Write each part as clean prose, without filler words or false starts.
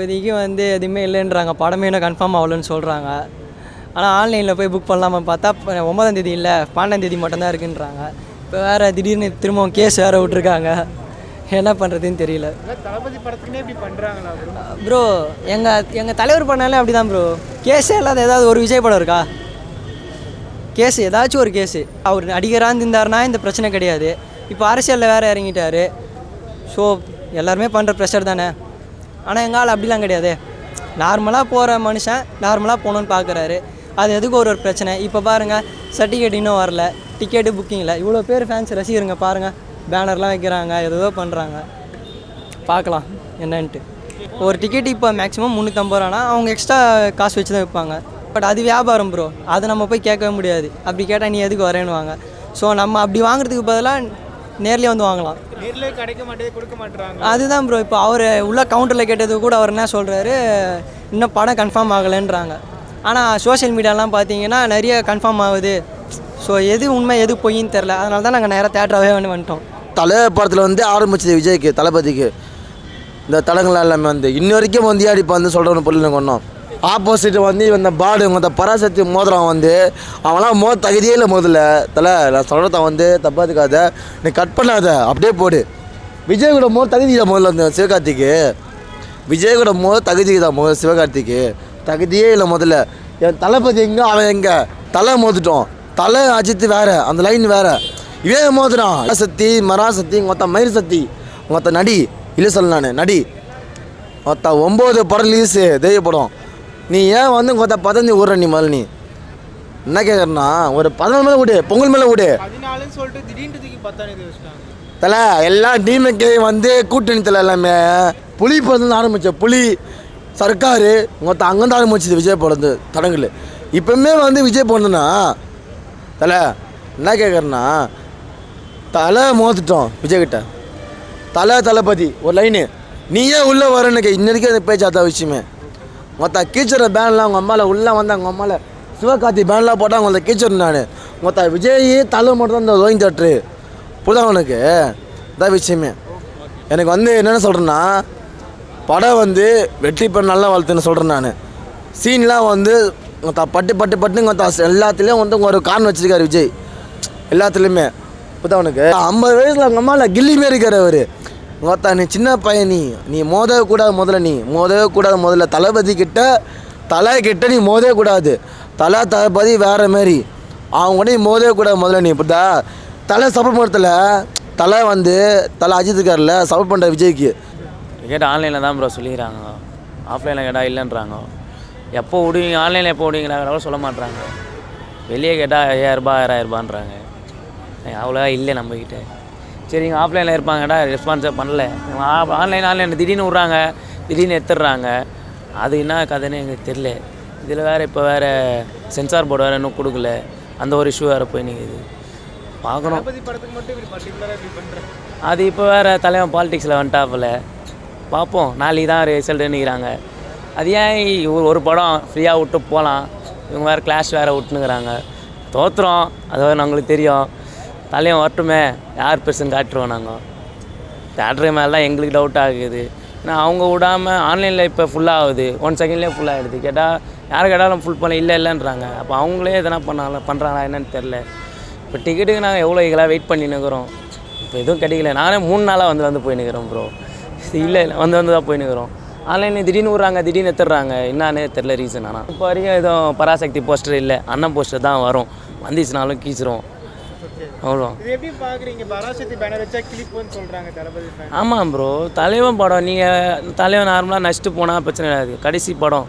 இப்போதைக்கு வந்து எதுவுமே இல்லைன்றாங்க, படமே இன்னும் கன்ஃபார்ம் ஆகலன்னு சொல்கிறாங்க. ஆனால் ஆன்லைனில் போய் புக் பண்ணலாமல் பார்த்தா 9ஆம் தேதி இல்லை 12ஆம் தேதி மட்டும்தான் இருக்குன்றாங்க. இப்போ வேறு திடீர்னு திரும்பவும் கேஸ் வேறு விட்ருக்காங்க, என்ன பண்ணுறதுன்னு தெரியல. தளபதி படத்துக்குன்னே இப்படி பண்ணுறாங்களா ப்ரோ? எங்கள் தலைவர் பண்ணாலே அப்படி தான் ப்ரோ. கேஸே இல்லாத ஏதாவது ஒரு விஜய் படம் இருக்கா? கேஸு ஏதாச்சும் ஒரு கேஸு. அவர் நடிகராக இருந்தாருன்னா இந்த பிரச்சனை கிடையாது. இப்போ அரசியலில் வேறு இறங்கிட்டார். ஸோ எல்லாருமே பண்ணுற ப்ரெஷர் தானே. ஆனால் எங்கள் ஆள் அப்படிலாம் கிடையாது. நார்மலாக போகிற மனுஷன் நார்மலாக போகணுன்னு பார்க்குறாரு. அது எதுக்கு ஒரு பிரச்சனை. இப்போ பாருங்கள், சர்டிஃபிகேட் இன்னும் வரல, டிக்கெட்டு புக்கிங்கில் இவ்வளோ பேர் ஃபேன்ஸ் ரசிகருங்க பாருங்கள், பேனர்லாம் வைக்கிறாங்க, ஏதோ பண்ணுறாங்க. பார்க்கலாம் என்னன்ட்டு. ஒரு டிக்கெட் இப்போ மேக்ஸிமம் 350 ரூபானா அவங்க எக்ஸ்ட்ரா காசு வச்சு தான் வைப்பாங்க. பட் அது வியாபாரம் ப்ரோ, அதை நம்ம போய் கேட்கவே முடியாது. அப்படி கேட்டால் நீ எதுக்கு வரேன்னு வாங்க. ஸோ நம்ம அப்படி வாங்குறதுக்கு பதிலாக நேர்லேயே வந்து வாங்கலாம். நேர்லேயே கிடைக்க மாட்டேது, கொடுக்க மாட்டேறாங்க. அதுதான் ப்ரோ. இப்போ அவர் உள்ள கவுண்டரில் கேட்டது கூட அவர் என்ன சொல்கிறாரு, இன்னும் படம் கன்ஃபார்ம் ஆகலைன்றாங்க. ஆனால் சோஷியல் மீடியாலாம் பார்த்தீங்கன்னா நிறைய கன்ஃபார்ம் ஆகுது. ஸோ எது உண்மை எது பொய்ன்னு தெரில. அதனால தான் நாங்கள் நேராக தேட்டராகவே வந்துட்டோம். தலை படத்தில் வந்து ஆரம்பிச்சது விஜய்க்கு, தளபதிக்கு இந்த தடங்கள்லாம் எல்லாமே வந்து இன்ன வரைக்கும் வந்து இப்போ வந்து சொல்கிறவனு பொருள் கொண்டோம். ஆப்போசிட் வந்து இந்த பாடு இந்த பராசக்தி மோதிரம் வந்து அவன்லாம் தகுதியே இல்லை. முதல்ல தலை நான் சொல்கிறத வந்து தப்பாதுக்காத, நீ கட் பண்ணாத, அப்படியே போடு. விஜய் கூட தகுதி தான் முதல்ல அந்த சிவகார்த்திக்கு. விஜய் கூட தகுதி தான் முதல்ல சிவகார்த்திக்கு. தகுதியே இல்லை முதல்ல. என் தளபதி எங்கே, அவன் எங்கே? தலை மோதிட்டோம். தலை அஜித்து வேறு, அந்த லைன் வேறு. இவன் மோதுறான் சக்தி மராசக்தி மொத்த மயிர் சக்தி மொத்த நடி இல்லை சொல்ல நான் நடி மொத்த 9 படம் ரிலீஸு தெய்வ படம். நீ ஏன் வந்து மொத்த 15 விட்ற? நீ முதல்ல நீ என்ன கேட்குறேன்னா ஒரு 14 மேலே விடு, பொங்கல் மேலே விடு. 14 சொல்லிட்டு திடீர்னு 10 வச்சுட்டாங்க. தலை எல்லாம் டிஎம்கே வந்து கூட்டணி தலை எல்லாமே புலி படம் ஆரம்பித்த புலி சர்க்காரு மொத்தம் அங்கேருந்து ஆரம்பிச்சது விஜய் படம் தடங்கள். இப்போவுமே வந்து விஜய் போனதுன்னா தலை என்ன கேட்குறேன்னா தலை மோதிட்டோம் விஜய்கிட்ட. தளபதி ஒரு லைனு நீ ஏன் உள்ளே வரேன்னு இன்னைக்கு அந்த பேச்சாத்த விஷயமே. மொத்த கீச்சர பேன்லாம் அவங்க அம்மாவில் உள்ளே வந்து அவங்க அம்மாவில் சிவகார்த்தி பேன்லாம் போட்டால் அவங்கள கீச்சர். நான் மொத்த விஜய் தலை மட்டும் தான் இந்த ரோயிங் தேட்ரு புதா உனக்கு இதான் விஷயமே. எனக்கு வந்து என்னென்ன சொல்கிறேன்னா படம் வந்து வெற்றி பெற நல்லா வளர்த்துன்னு சொல்கிறேன். நான் சீன்லாம் வந்து பட்டு எல்லாத்துலேயும் வந்து ஒரு கான் வச்சுருக்காரு விஜய் எல்லாத்துலேயுமே. புதா உனக்கு 50 வயசில் அவங்க அம்மாவில் கில்லி மாரி இருக்கார் அவர். மொத்தா நீ சின்ன பையன், நீ மோதவே கூடாது. முதல்ல நீ மோதவே கூடாது. முதல்ல தளபதி கிட்ட நீ மோதவே கூடாது. தளபதி வேறு மாரி அவங்க கூட நீ மோதவே கூடாது. முதல்ல நீ இப்படிதா தலை சப்போர்ட் பண்ணுறதுல தலை அஜித் இருக்கார்ல சப்போர்ட் பண்ணுற விஜய்க்கு. கேட்டால் ஆன்லைனில் தான் ப்ரோ சொல்லிக்கிறாங்க, ஆஃப்லைனில் கேட்டால் இல்லைன்றாங்க. எப்போ விடுவீங்க, ஆன்லைனில் எப்போ விடுவீங்களாக சொல்ல மாட்றாங்க. வெளியே கேட்டால் 5000 ரூபா 1000 ரூபான்றாங்க. அவ்வளோவா இல்லை நம்மக்கிட்ட. சரிங்க ஆஃப்லைனில் இருப்பாங்கடா, ரெஸ்பான்ஸே பண்ணல. ஆன்லைன் திடீர்னு விட்றாங்க, திடீர்னு எடுத்துடுறாங்க. அது என்ன கதைன்னு எங்களுக்கு தெரில. இதில் வேறு இப்போ வேறு சென்சார் போர்டு வேறு இன்னும் கொடுக்கல, அந்த ஒரு இஷ்யூ வேறு போய் நிற்குது. பார்க்கணும். அது இப்போ வேறு தலைவன் பாலிடிக்ஸில் வந்துட்டாப்பில். பார்ப்போம், நாளைக்கு தான் ரிசல்ட் நிற்கிறாங்க. அது ஏன் ஒரு படம் ஃப்ரீயாக விட்டு போகலாம், இவங்க வேறு கிளாஷ் வேறு விட்டுனுங்கிறாங்க. தோற்றுறோம், அது வேறு நம்மளுக்கு தெரியும். தலைவன் வரட்டுமே, யார் பெருசுன்னு காட்டுருவோம். நாங்கள் தேட்டரு மேலே தான் எங்களுக்கு டவுட் ஆகுது. ஏன்னா அவங்க விடாமல் ஆன்லைனில் இப்போ ஃபுல்லாகுது, 1 செகண்ட்லேயே ஃபுல்லாகிடுது. கேட்டால் யாரை கேட்டாலும் ஃபுல் பண்ண இல்லைன்றாங்க. அப்போ அவங்களே எதனா பண்ணுறாங்களா என்னன்னு தெரில. இப்போ டிக்கெட்டுக்கு நாங்கள் எவ்வளோ இதெல்லாம் வெயிட் பண்ணி நிற்கிறோம். இப்போ எதுவும் கிடைக்கல. நானே 3 நாளாக வந்து போய் நிற்கிறோம் ப்ரோ. இல்லை வந்து தான் போய் நிற்கிறோம். ஆன்லைனில் திடீர்னு விட்றாங்க, திடீர்னு எடுத்துடுறாங்க. என்னன்னே தெரில ரீசன். ஆனால் இப்போ வரைக்கும் எதுவும் பராசக்தி போஸ்டர் இல்லை, அண்ணன் போஸ்டர் தான் வரும். வந்துச்சுனாலும் கீச்சிரும். அவ்வளோ. ஆமாம் ப்ரோ, தலைவன் படம். நீங்கள் தலைவன் நார்மலாக நஷ்ட்டு போனால் பிரச்சனை கிடையாது. கடைசி படம்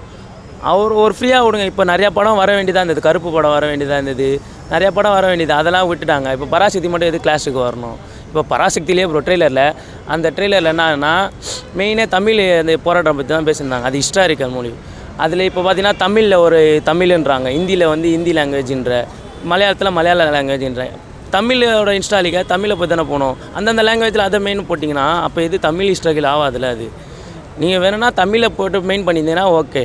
அவர் ஒரு ஃப்ரீயாக விடுங்க. இப்போ நிறையா படம் வர வேண்டியதாக இருந்தது, கருப்பு படம் வர வேண்டியதாக இருந்தது, நிறையா படம் வர வேண்டியது, அதெல்லாம் விட்டுட்டாங்க. இப்போ பராசக்தி மட்டும் எது கிளாஸுக்கு வரணும். இப்போ பராசக்தியிலே ப்ரோ ட்ரெய்லரில், அந்த ட்ரெய்லரில் என்னன்னா மெயினே தமிழ் அந்த போராட்டம் பற்றி தான் பேசியிருந்தாங்க. அது ஹிஸ்டாரிக்கல் மொழி. அதில் இப்போ பார்த்தீங்கன்னா தமிழில் ஒரு தமிழ்ன்றாங்க, ஹிந்தியில் வந்து ஹிந்தி லாங்குவேஜ்ன்ற, மலையாளத்தில் மலையாள லாங்குவேஜ்ன்ற. தமிழோட இன்ஸ்டாலிக்க தமிழை பற்றி தானே போகணும். அந்தந்த லாங்குவேஜில் அதை மெயின் போட்டிங்கன்னா அப்போ இது தமிழ் ஹிஸ்டாரிக்கல் ஆகாதுல்ல. அது நீங்கள் வேணும்னா தமிழை போட்டு மெயின் பண்ணியிருந்தீங்கன்னா ஓகே.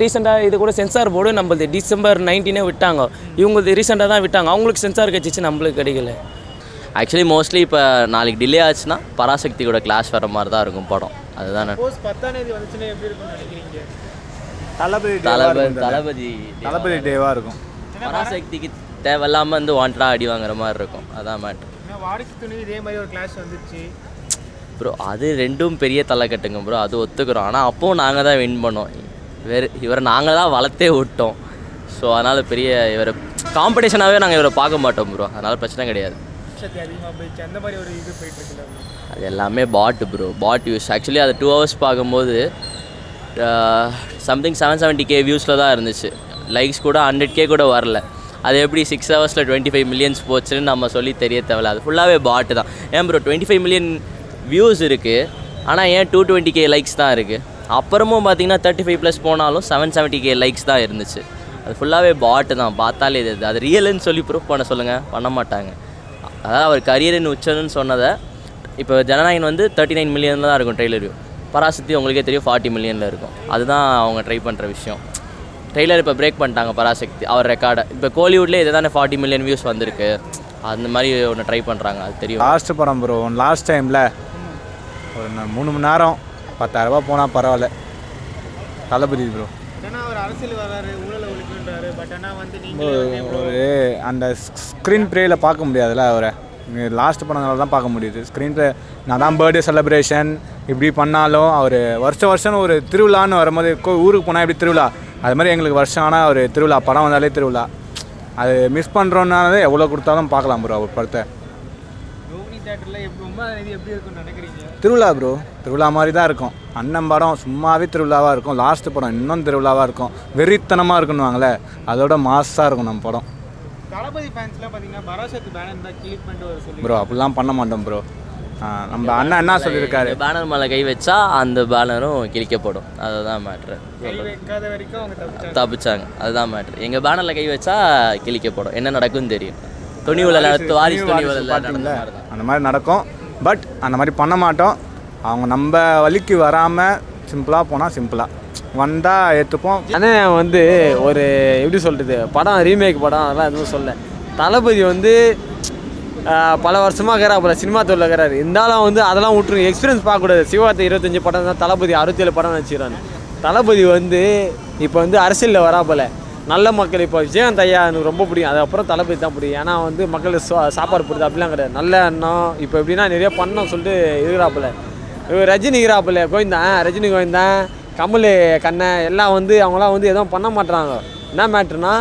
ரீசெண்டாக இது கூட சென்சார் போர்டு நம்மளது December 19 விட்டாங்க. இவங்களுக்கு ரீசெண்டாக தான் விட்டாங்க. அவங்களுக்கு சென்சார் கிடச்சிச்சு, நம்மளுக்கு கிடைக்கல. ஆக்சுவலி மோஸ்ட்லி இப்போ நாளைக்கு டிலே ஆச்சுன்னா பராசக்தி கூட கிளாஷ் வர மாதிரி தான் இருக்கும் படம். அதுதான் சப்போஸ் 10ஆம் தேதி வந்துச்சுன்னா எப்படி இருக்கும்னு நினைக்கிறீங்க? தளபதி டேவாக இருக்கும். பராசக்திக்கு தேவையில்லாமல் வந்து வாண்டடாக அடி வாங்குற மாதிரி இருக்கும். அதான் மேட்ரு. ஏன்னா வாரிசு துணிவு இதே மாதிரி ஒரு கிளாஷ் வந்துச்சு ப்ரோ. அது ரெண்டும் பெரிய தலைக்கட்டுங்க ப்ரோ, அது ஒத்துக்கிறோம். ஆனால் அப்போவும் நாங்கள் தான் வின் பண்ணோம். இவரை நாங்கள் தான் வளர்த்தே விட்டோம். ஸோ அதனால் பெரிய இவரை காம்படிஷனாகவே நாங்கள் இவரை பார்க்க மாட்டோம் ப்ரோ. அதனால் பிரச்சனை கிடையாது. சக்தி அதிகமாக போயிடுச்சு அந்த மாதிரி ஒரு இது போயிட்டு இருக்குல்ல. அது எல்லாமே பாட் ப்ரோ, பாட் யூஸ். ஆக்சுவலி அது 2 hours பார்க்கும்போது சம்திங் 770K வியூஸில் தான் இருந்துச்சு. லைக்ஸ் கூட 100K கூட வரல. அது எப்படி 6 hours 25 million போச்சுன்னு நம்ம சொல்லி தெரிய தேவையில்ல. அது ஃபுல்லாகவே பாட்டு தான். ஏன் ப்ரோ 25 million வியூஸ் இருக்குது, ஆனால் ஏன் 220K லைக்ஸ் தான் இருக்குது? அப்புறமும் பார்த்தீங்கன்னா 35+ போனாலும் 770K லைக்ஸ் தான் இருந்துச்சு. அது ஃபுல்லாகவே பாட்டு தான். பார்த்தாலே இது அது ரியல்னு சொல்லி ப்ரூஃப் பண்ண சொல்லுங்கள், பண்ண மாட்டாங்க. அதாவது அவர் கரியரின் உச்சன்னு சொன்னதை இப்போ ஜனநாயகன் வந்து 39 million தான் இருக்கும் ட்ரெய்லர் வியூ. பராசக்தி உங்களுக்கே தெரியும் 40 million இருக்கும். அதுதான் அவங்க ட்ரை பண்ணுற விஷயம். ட்ரெய்லர் இப்போ பிரேக் பண்ணிட்டாங்க பராசக்தி அவர் ரெக்கார்டை. இப்போ கோலிவுட்லேயே இது தானே 40 million வியூஸ் வந்திருக்கு. அந்த மாதிரி ஒன்று ட்ரை பண்ணுறாங்க, அது தெரியும். லாஸ்ட்டு படம் ப்ரோ, லாஸ்ட் டைமில் ஒரு 3 மணி நேரம் 10,000 ரூபா போனால் பரவாயில்ல. தளபதி ப்ரோ. ஏன்னா அவர் அரசியல் வராரு, ஊழலை ஒழிக்கின்றாரு. பட் ஆனால் வந்து நீங்கள் ஒரு அந்த ஸ்க்ரீன் ப்ளேயில் பார்க்க முடியாதுல்ல அவரை. லாஸ்ட் படங்கள் தான் பார்க்க முடியுது. ஸ்க்ரீன் ப்ளே நான் தான் பர்த்டே செலிப்ரேஷன் இப்படி பண்ணாலும் அவர் வருஷம் ஒரு திருவிழான்னு வரும்போது ஊருக்கு போனால் எப்படி திருவிழா, அது மாதிரி எங்களுக்கு வருஷம் ஆனால் ஒரு திருவிழா, படம் வந்தாலே திருவிழா. அது மிஸ் பண்ணுறோன்னாலே எவ்வளோ கொடுத்தாலும் பார்க்கலாம் ப்ரோ அவர் படத்தை. ரோஹினி தேட்டரில் எப்படி 9ஆம் தேதி எப்படி இருக்குன்னு நினைக்கிறீங்க? திருவிழா ப்ரோ, திருவிழா மாதிரி தான் இருக்கும். அண்ணன் படம் சும்மாவே திருவிழாவாக இருக்கும். லாஸ்ட்டு படம் இன்னும் திருவிழாவாக இருக்கும். வெறித்தனமாக இருக்குன்னுவாங்களே, அதோட மாஸாக இருக்கும் நம்ம படம். தளபதி ஃபேன்ஸ்லாம் பார்த்தீங்கன்னா பராசக்தி பேனர் தான் கிளிக் பண்ணிட்டு வர சொல்லி ப்ரோ அப்படிலாம் பண்ண மாட்டோம் ப்ரோ. நம்ம அண்ணன் என்ன சொல்லியிருக்காரு, பேனர் மேலே கை வச்சா அந்த பேனரும் கிழிக்கப்படும். அதுதான் மேட்ரு. கை வைக்காத வரைக்கும் அவங்க தப்பிச்சாங்க, அதுதான் மேட்ரு. எங்கள் பேனரில் கை வச்சா கிழிக்கப்படும். என்ன நடக்கும்னு தெரியும். துணிவில் வாரிசு துணிவில் அந்த மாதிரி நடக்கும். பட் அந்த மாதிரி பண்ண மாட்டோம். அவங்க நம்ம வழிக்கு வராமல் சிம்பிளாக போனால் சிம்பிளாக வந்தால் ஏற்றுப்போம். ஆனால் வந்து ஒரு எப்படி சொல்கிறது, படம் ரீமேக் படம் அதெல்லாம் எதுவும் சொல்ல. தளபதி வந்து பல வருஷமாக இருக்கிறாப்புல, சினிமா தொழில் இருக்கிறாரு. இருந்தாலும் வந்து அதெல்லாம் விட்டுருங்க, எக்ஸ்பீரியன்ஸ் பார்க்கக்கூடாது. சிவார்த்தை 25 படம் தான், தளபதி 67 படம் வச்சுக்கிறாங்க. தளபதி வந்து இப்போ வந்து அரசியலில் வராப்பில் நல்ல மக்கள். இப்போ விஜயகாந்த் ஐயா எனக்கு ரொம்ப பிடிக்கும், அதுக்கப்புறம் தளபதி தான் பிடிக்கும். ஏன்னா வந்து மக்களுக்கு சாப்பாடு போடுது அப்படிலாம் கிடையாது. நல்ல எண்ணம் இப்போ எப்படின்னா நிறைய பண்ணோம் சொல்லிட்டு இருக்கிறாப்புல. ரஜினி இருக்கிறாப்புல, கோவிந்தான், ரஜினி கோவிந்தான், கமல் கண்ணன் எல்லாம் வந்து அவங்களாம் வந்து எதுவும் பண்ண மாட்டுறாங்க. என்ன மேட்ருனா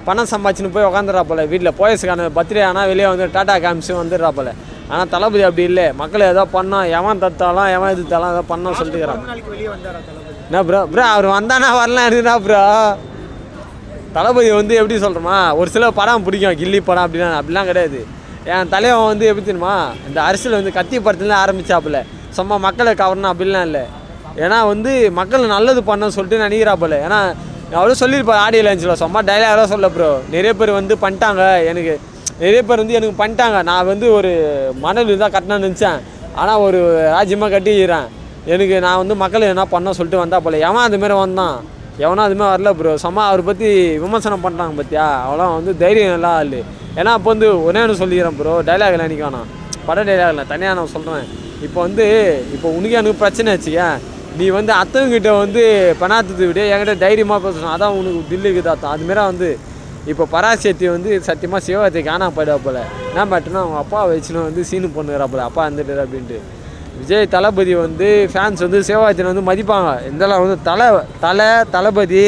பணம் சம்பாதிச்சுன்னு போய் உக்காந்துடுறாப்புல வீட்டில். போயஸுக்கான பர்த்டே ஆனால் வெளியே வந்து டாட்டா காமிச்சு வந்துடுறாப்புல. ஆனால் தளபதி அப்படி இல்லை. மக்கள் ஏதோ பண்ணோம், எவன் தத்தாலும் எவன் எதிர்த்தாலும் ஏதோ பண்ணோம் சொல்லிட்டுக்கிறான். வெளியே வந்தாரா தளபதி? என்ன ப்ரோ அவர் வந்தானா வரலாம் இருக்குதா ப்ரோ. தளபதி வந்து எப்படி சொல்கிறோமா, ஒரு சில படம் பிடிக்கும், கில்லி படம் அப்படிலாம் கிடையாது. என் தலைவன் வந்து எப்படி தெரியுமா, இந்த அரசியல் வந்து கத்தி படத்துலேருந்து ஆரம்பித்தாப்புல. சும்மா மக்களை கவரணும் அப்படிலாம் இல்லை. ஏன்னா வந்து மக்கள் நல்லது பண்ண சொல்லிட்டு நினைக்கிறாப்புல. ஏன்னா அவ்வளோ சொல்லியிருப்பார் ஆடியோ லான்ச்சில், சும்மா டைலாக்லாம் சொல்ல ப்ரோ. நிறைய பேர் வந்து பண்ணிட்டாங்க, நிறைய பேர் வந்து எனக்கு பண்ணிட்டாங்க. நான் வந்து ஒரு மணல் தான் கட்டணும்னு நினச்சேன், ஆனால் ஒரு ராஜ்யமாக கட்டிக்கிறேன். நான் வந்து மக்கள் என்ன பண்ண சொல்லிட்டு வந்தா போல. எவன் அதுமாரி வந்தான், எவனோ அதுமாதிரி வரல ப்ரோ. சும்மா அவரை பற்றி விமர்சனம் பண்ணுறாங்க பார்த்தியா, அவ்வளோ வந்து தைரியம் நல்லா இல்லை. ஏன்னா அப்போ வந்து ஒரே ஒன்று சொல்லிக்கிறேன் ப்ரோ, டைலாக்லாம் எனக்கு வேணாம், பட டைலாக்ல தனியாக நான் சொல்கிறேன். இப்போ உனக்கு எனக்கு பிரச்சனை வச்சுக்கேன், நீ வந்து அத்தவங்கிட்ட வந்து பணாத்தது விட என்கிட்ட தைரியமாக பேசணும், அதான் உனக்கு தில்லுக்கு தாத்தம். அதுமாரி வந்து இப்போ பராசக்தி வந்து சத்தியமாக சிவகார்த்தி காணா போயிடா போல். என்ன மாட்டேன்னா அவங்க அப்பா வச்சுன்னு வந்து சீனு பண்ணுறா போல, அப்பா வந்துட்டு அப்படின்ட்டு. விஜய் தளபதி வந்து ஃபேன்ஸ் வந்து சிவகார்த்தியை வந்து மதிப்பாங்க. இதெல்லாம் வந்து தளபதி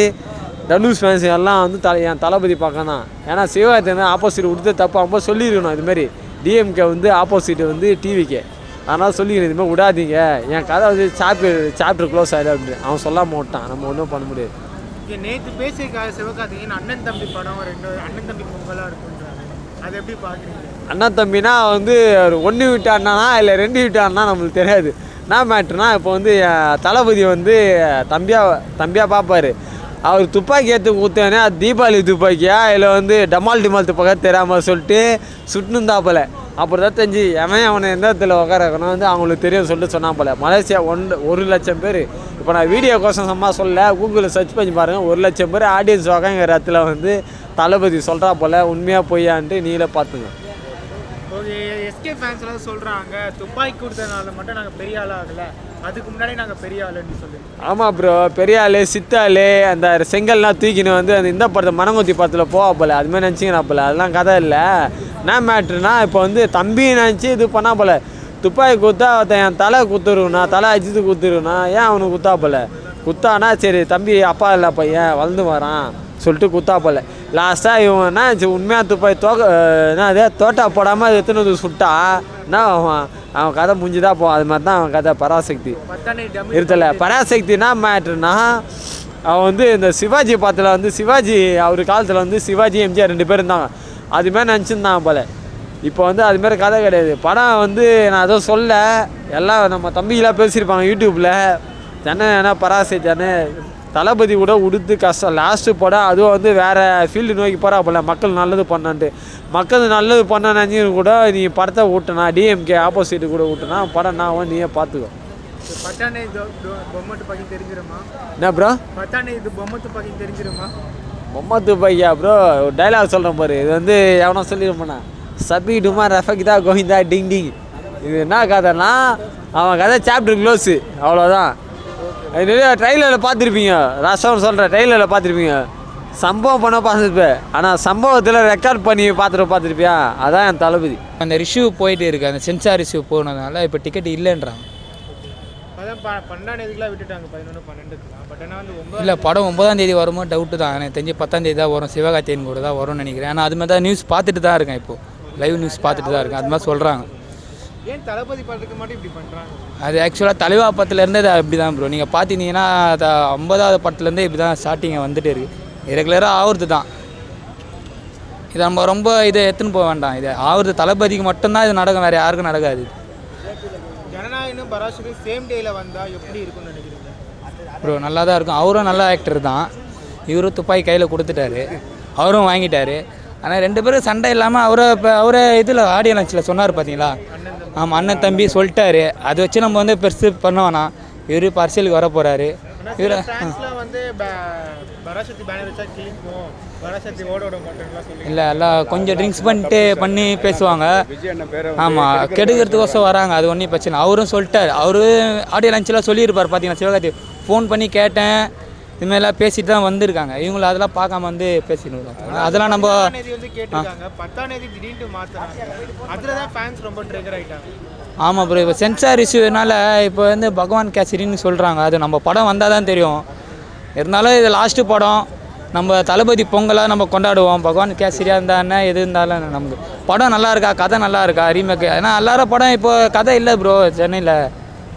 தனுஷ் ஃபேன்ஸ் எல்லாம் வந்து என் தளபதி பக்கம் தான். ஏன்னா சிவகார்த்தி வந்து ஆப்போசிட் கொடுத்து தப்பு அவங்க சொல்லியிருக்கணும். இதுமாரி டிஎம்கே வந்து ஆப்போசிட் வந்து டிவிக்கே, அதனால் சொல்லிக்கணும் இதுமாதிரி விடாதீங்க, என் கதை வந்து சாப்டர் க்ளோஸ் ஆகிடும் அப்படின்னு. அவன் சொல்லாமல் விட்டான், நம்ம ஒன்றும் பண்ண முடியாது. நேற்று பேசியிருக்காரு சிவகார்த்திகேயன் அண்ணன் தம்பி படம் 2 அண்ணன் தம்பி பொங்கலாக இருக்குன்றாங்க. அதை எப்படி பார்க்குறீங்க? அண்ணன் தம்பினா வந்து ஒரு 1 வீட்டு அண்ணனா இல்லை 2 வீட்டு அண்ணா நம்மளுக்கு தெரியாது. என்ன மேட்ருனா இப்போ வந்து தளபதி வந்து தம்பியாக பார்ப்பார். அவர் துப்பாக்கி ஏற்று ஊற்றோன்னே அது தீபாவளி துப்பாக்கியா இல்லை வந்து டமால் துப்பாக்கி தெரியாமல் சொல்லிட்டு சுட்டுந்தாப்பில். அப்புறம் தான் தெரிஞ்சு அவனை எந்த இடத்துல உட்கார வைக்கணும் வந்து அவங்களுக்கு தெரியும் சொல்லிட்டு சொன்னான் போல. மலேசியா 1 லட்சம் பேர், இப்போ நான் வீடியோ கோசம் சும்மா சொல்ல, கூகுளில் சர்ச் பண்ணி பாருங்கள், 1 லட்சம் பேர் ஆடியன்ஸ் உக்காங்கிற இடத்துல வந்து தளபதி சொல்கிறா போல். உண்மையாக பொய்யான்ட்டு நீங்களே பார்த்துங்க. ஓகே, எஸ்கே ஃபேன்ஸ் எல்லாம் சொல்கிறாங்க துப்பாக்கி கொடுத்ததுனால மட்டும் நாங்கள் பெரிய ஆளாக ஆகலை, அதுக்கு முன்னாடி நாங்கள் பெரிய ஆளுன்னு சொல்லி. ஆமாம் ப்ரோ, பெரிய ஆள் சித்தாள் அந்த செங்கல்லாம் தூக்கின்னு வந்து அந்த இந்த படத்தை மனங்குத்தி படத்தில் போவா போல அதுமாதிரி நினச்சிக்கிறா போல. அதெல்லாம் கதை இல்லை. என்ன மேட்ருனா இப்போ வந்து தம்பி நினச்சி இது பண்ணா போல. துப்பாக்கி குத்தா ஒருத்தன் என் தலை குத்துருவனா, தலை அஜித்து குத்துருவனா, ஏன் அவனுக்கு குத்தா போல. குத்தானா சரி தம்பி அப்பா இல்லை பையன் வளர்ந்து வரான் சொல்லிட்டு குத்தா போல. லாஸ்ட்டாக இவன்னா உண்மையாக துப்பாக்கி அதே தோட்டா போடாமல் அது எத்தனை வந்து சுட்டா என்ன அவன் கதை முடிஞ்சுதான் போவான். அது மாதிரி தான் அவன் கதை பராசக்தி இருத்தலை. பராசக்தினா மேட்ருனா அவன் வந்து இந்த சிவாஜி படத்தில் வந்து சிவாஜி அவர் காலத்தில் வந்து சிவாஜி எம்ஜிஆர் 2 பேர் இருந்தாங்க. அதுமாதிரி நினச்சிருந்தான் போல. இப்போ வந்து அதுமாரி கதை கிடையாது. படம் வந்து நான் அதை சொல்ல எல்லாம் நம்ம தம்பிகளாக பேசியிருப்பாங்க யூடியூப்பில். ஏன்னா பராசக்தி தளபதி கூட உடுத்து கஷ்டம் லாஸ்ட்டு படம் அதுவும் வந்து வேறு ஃபீல்டு நோக்கி போகிறா போல. மக்கள் நல்லது பண்ணான்ட்டு மக்கள் நல்லது பண்ண நினச்சி கூட நீ படத்தை விட்டனா டிஎம்கே ஆப்போசிட்டு கூட விட்டனா படம் நான் நீயே பார்த்துக்கோ. பட்டானே பொம்மை துப்பாக்கி தெரிஞ்சிருமா? என்ன ப்ரோ பட்டானே இது பொம்மை துப்பாக்கி தெரிஞ்சிருமா? பொம்மை துப்பாக்கியா ப்ரோ? ஒரு டைலாக் சொல்கிறேன் பாரு. இது வந்து எவனோ சொல்லிடுமாண்ணா சபி டுமா ரஃபகிதா கோவிந்தா டிங் டிங். இது என்ன கதைன்னா அவன் கதை சாப்டர் க்ளோஸு அவ்வளோதான். அது நிறைய ட்ரெயிலரில் பார்த்துருப்பீங்க. ரசம் சொல்கிற ட்ரெயிலரில் பார்த்துருப்பீங்க. சம்பவம் பண்ண பார்த்துருப்பேன். ஆனால் சம்பவத்தில் ரெக்கார்ட் பண்ணி பார்த்துருப்பியா? அதான் என் தளபதி. அந்த ரிஷ்யூ போயிட்டு இருக்குது. அந்த சென்சார் ரிஷ்யூ போனதுனால இப்போ டிக்கெட் இல்லைன்றாங்க. அதான் 12 விட்டுட்டாங்க 11-12. பட் ஆனால் வந்து இல்லை படம் 9ஆம் தேதி வருமோ டவுட்டு தான். எனக்கு தெரிஞ்சு 10ஆம் தேதி தான் வரும். சிவகார்த்திகேயன் கூட தான் வரும்னு நினைக்கிறேன். ஆனால் அது மாதிரி தான் நியூஸ் பார்த்துட்டு தான் இருக்கேன். இப்போது லைவ் நியூஸ் பார்த்துட்டு தான் இருக்கேன். அது மாதிரி சொல்கிறாங்க. ஏன் தளபதி படத்துக்கு மட்டும் இப்படி பண்ணுறாங்க? அது ஆக்சுவலாக தலைவா படத்துலேருந்தே அது அப்படி தான் ப்ரோ. நீங்கள் பார்த்தீங்கன்னா 50ஆவது படத்துலேருந்தே இப்படி தான் ஸ்டார்டிங்கை வந்துட்டு இருக்குது. ரெகுலராக ஆகுறது தான். இதை நம்ம ரொம்ப இதை எடுத்துன்னு போக வேண்டாம். இது ஆகுறது தளபதிக்கு மட்டும்தான் இது நடக்கும், வேறு யாருக்கும் நடக்காது. ஜனநாயகனும் பராசக்தி சேம் டேயில் வந்தால் எப்படி இருக்கும்னு நினைக்கிறீங்க? ப்ரோ நல்லா தான் இருக்கும். அவரும் நல்ல ஆக்டர் தான். இவரும் துப்பாக்கி கையில் கொடுத்துட்டாரு, அவரும் வாங்கிட்டார். ஆனால் 2 பேரும் சண்டை இல்லாமல் அவரை இதில் ஆடியோ லான்ச்சில் சொன்னார் பார்த்தீங்களா? ஆமாம், அண்ணன் தம்பி சொல்லிட்டாரு. அதை வச்சு நம்ம வந்து பெருசு பண்ண வேணாம். இவர் இப்போ அரசியலுக்கு வர போகிறாரு. இவர் வந்து பராசக்தி பேனர் வச்சா கிளிக்கும், பராசக்தி ஓட மாட்டேன்லாம் சொல்லி இல்லை எல்லாம் கொஞ்சம் ட்ரிங்க்ஸ் பண்ணி பேசுவாங்க. ஆமாம், கெடுக்கிறதுக்கோசம் வராங்க. அது ஒன்றும் பிரச்சனை. அவரும் சொல்லிட்டார். அவரு ஆடியோ லான்ச்சில் சொல்லியிருப்பார் பார்த்தீங்கன்னா. சிவகார்த்தி ஃபோன் பண்ணி கேட்டேன், இதுமாதிரிலாம் பேசிட்டு தான் வந்திருக்காங்க. இவங்களும் அதெல்லாம் பார்க்காம வந்து பேசிட்டு இருக்காங்க. அதெல்லாம் நம்ம வந்து கேட்டிருக்காங்க. 10ஆம் தேதி திடீர்னு மாற்றினாங்க. அதில் தான் ஃபேன்ஸ் ரொம்ப ட்ரிகர் ஆகிட்டாங்க. ஆமாம் ப்ரோ, இப்போ சென்சார் இஷ்யூனால இப்போ வந்து பகவான் கேசரின்னு சொல்கிறாங்க. அது நம்ம படம் வந்தால் தான் தெரியும். இருந்தாலும் இது லாஸ்ட்டு படம். நம்ம தளபதி பொங்கலாக நம்ம கொண்டாடுவோம். பகவான் கேசரியாக இருந்தால் என்ன எது இருந்தாலும் நமக்கு படம் நல்லா இருக்கா, கதை நல்லா இருக்கா, ரீமேக்கு. ஏன்னா எல்லாரும் படம் இப்போ கதை இல்லை ப்ரோ. சென்னையில்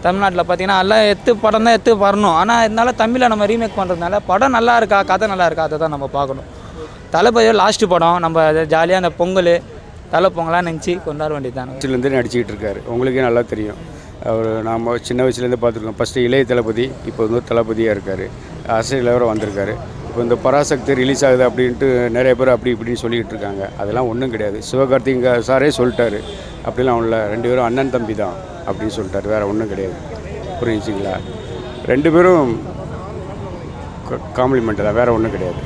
தமிழ்நாட்டில் பார்த்தீங்கன்னா எல்லாம் படம் தான் வரணும். ஆனால் இருந்தாலும் தமிழில் நம்ம ரீமேக் பண்ணுறதுனால படம் நல்லா இருக்கா, கதை நல்லா இருக்கா, அதை தான் நம்ம பார்க்கணும். தளபதியோ லாஸ்ட்டு படம். நம்ம ஜாலியாக அந்த பொங்கல் தலை பொங்கலாக நினச்சி கொண்டாட வேண்டியது தான். வயசுலேருந்தே நடிச்சிக்கிட்டு இருக்காரு. உங்களுக்கே நல்லா தெரியும். அவர் நாம் சின்ன வயசுலேருந்து பார்த்துருக்கோம். ஃபஸ்ட்டு இளைய தளபதி, இப்போ வந்து தளபதியாக இருக்கார். அரசியல் வேறு வந்திருக்காரு. இப்போ இந்த பராசக்தி ரிலீஸ் ஆகுது அப்படின்ட்டு நிறைய பேர் அப்படி இப்படின்னு சொல்லிக்கிட்டு இருக்காங்க. அதெல்லாம் ஒன்றும் கிடையாது. சிவகார்த்திகேயன் சாரே சொல்லிட்டாரு, அப்படிலாம் ஒன்றும் இல்லை. 2 பேரும் அண்ணன் தம்பி தான் அப்படின்னு சொல்லிட்டாரு. வேறு ஒன்றும் கிடையாது. புரிஞ்சுங்களா? 2 பேரும் காம்ப்ளிமெண்ட் தான், வேறு ஒன்றும் கிடையாது.